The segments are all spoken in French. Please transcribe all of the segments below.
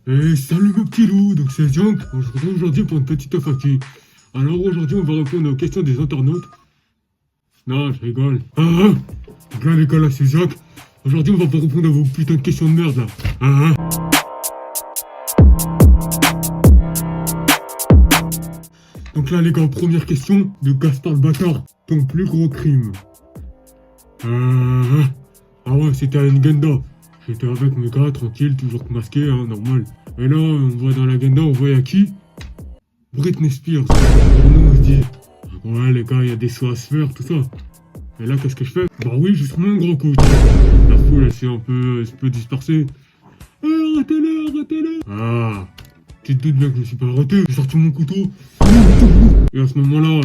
Salut mes petits loups, donc c'est Junk. On se retrouve aujourd'hui pour une petite FAQ. Alors aujourd'hui on va répondre aux questions des internautes. Non, je rigole. Donc là les gars, là c'est Jacques. Aujourd'hui on va pas répondre à vos putains de questions de merde là. Donc là les gars, première question de Gaspard le bâtard. Ton plus gros crime? Ah ouais, c'était à Ngenda. J'étais avec mes gars, tranquille, toujours masqué, hein, normal. Et là, on voit dans l'agenda, on voit à qui? Britney Spears. Et nous, on se dit, ouais les gars, il y a des sous à se faire, tout ça. Et là, qu'est-ce que je fais? Bah oui, je mon gros coup. La foule, elle s'est un peu dispersée. Arrêtez-le, arrêtez-le. Ah, tu te doutes bien que je me suis pas arrêté. J'ai sorti mon couteau. Et à ce moment-là,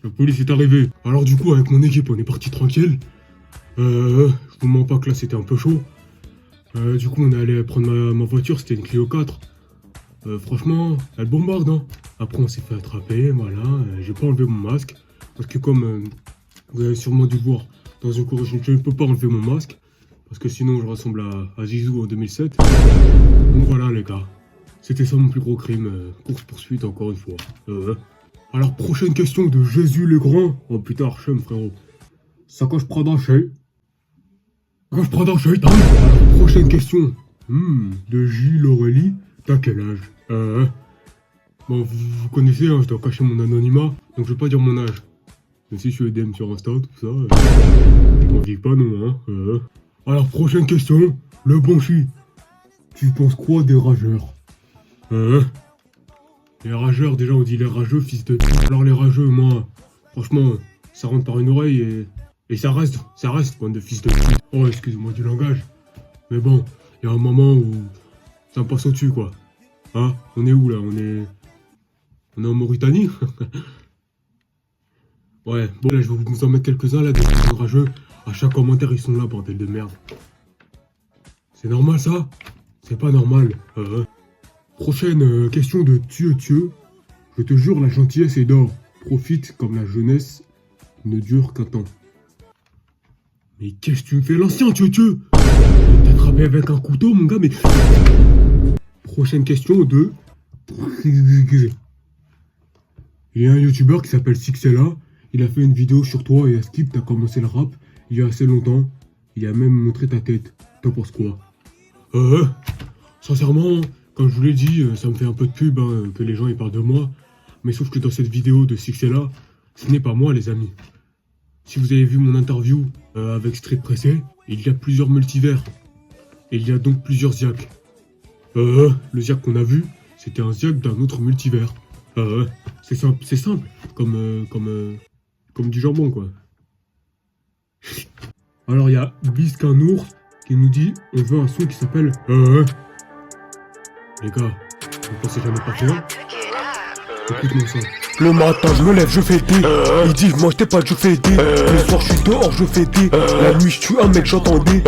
la police est arrivée. Alors du coup, avec mon équipe, on est parti tranquille. Je vous mens pas que là c'était un peu chaud. Du coup on est allé prendre ma voiture, c'était une Clio 4. Franchement, elle bombarde hein. Après on s'est fait attraper, voilà. J'ai pas enlevé mon masque. Parce que comme vous avez sûrement dû le voir dans une course, je ne peux pas enlever mon masque. Parce que sinon je ressemble à Zizou en 2007. Donc voilà les gars. C'était ça mon plus gros crime. Course poursuite encore une fois. Alors prochaine question de Jésus le Grand. Oh putain Archem frérot. Sacoche Prada chez. Sacoche Prada chez. Alors prochaine question. De Gilles Aurélie. T'as quel âge? Bon vous connaissez hein, je dois cacher mon anonymat. Donc je vais pas dire mon âge. Mais si je suis EDM sur Insta, tout ça. On dit pas non hein. Alors prochaine question. Le bon chi. Tu penses quoi des rageurs? Les rageurs, déjà on dit les rageux, fils de... Alors les rageux, moi, franchement, ça rentre par une oreille et ça reste, bande de fils de... Oh, excuse-moi du langage. Mais bon, il y a un moment où ça me passe au-dessus, quoi. Hein? On est où, là? On est en Mauritanie? Ouais, bon, là, je vais vous en mettre quelques-uns, là, des rageux. À chaque commentaire, ils sont là, bordel de merde. C'est normal, ça? C'est pas normal. Prochaine question de Thieu. Je te jure, la gentillesse est d'or. Profite comme la jeunesse ne dure qu'un temps. Mais qu'est-ce que tu me fais l'ancien, Thieu? T'as attrapé avec un couteau, mon gars, mais... Prochaine question de... Il y a un youtubeur qui s'appelle Sixella. Il a fait une vidéo sur toi et à Skip, t'as commencé le rap il y a assez longtemps. Il a même montré ta tête. T'en penses quoi? Sincèrement... Comme je vous l'ai dit, ça me fait un peu de pub hein, que les gens ils parlent de moi. Mais sauf que dans cette vidéo de Sixella, ce n'est pas moi les amis. Si vous avez vu mon interview avec Street Pressé, il y a plusieurs multivers. Et il y a donc plusieurs Ziak. Le Ziak qu'on a vu, c'était un Ziak d'un autre multivers. C'est simple. Comme du jambon quoi. Alors il y a Biscanours qui nous dit on veut un son qui s'appelle Les gars, vous pensez jamais partir là? Écoute-moi ça. Le matin je me lève, je fais des. Il dit je mange des pâtes, je fais des. Le soir je suis dehors, je fais des. La nuit je tue un mec, j'entends des.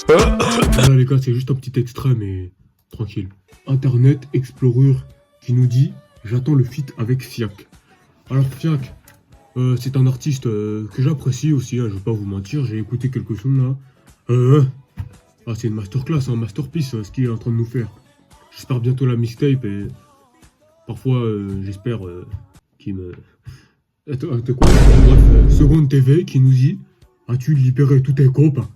Voilà les gars, c'est juste un petit extrait mais tranquille. Internet Explorer qui nous dit j'attends le feat avec Fiak. Alors Fiak, c'est un artiste que j'apprécie aussi, hein, je vais pas vous mentir, j'ai écouté quelque chose là. C'est une masterclass, un masterpiece ce qu'il est en train de nous faire. J'espère bientôt la mixtape et parfois j'espère qu'il me... Attends quoi? Bref, Seconde TV qui nous dit as-tu libéré tous tes copains?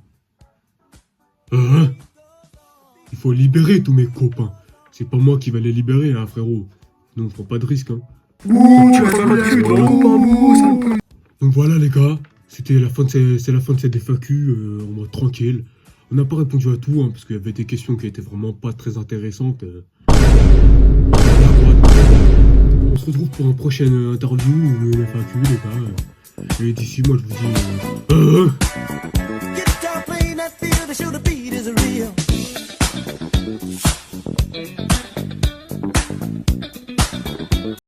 Il faut libérer tous mes copains. C'est pas moi qui va les libérer hein frérot. Non, on prend pas de risque hein. Donc voilà les gars, c'est la fin de cette FAQ en mode tranquille. On n'a pas répondu à tout, hein, parce qu'il y avait des questions qui étaient vraiment pas très intéressantes. On se retrouve pour une prochaine interview ou une FAQ, les gars. Et d'ici, moi, je vous dis...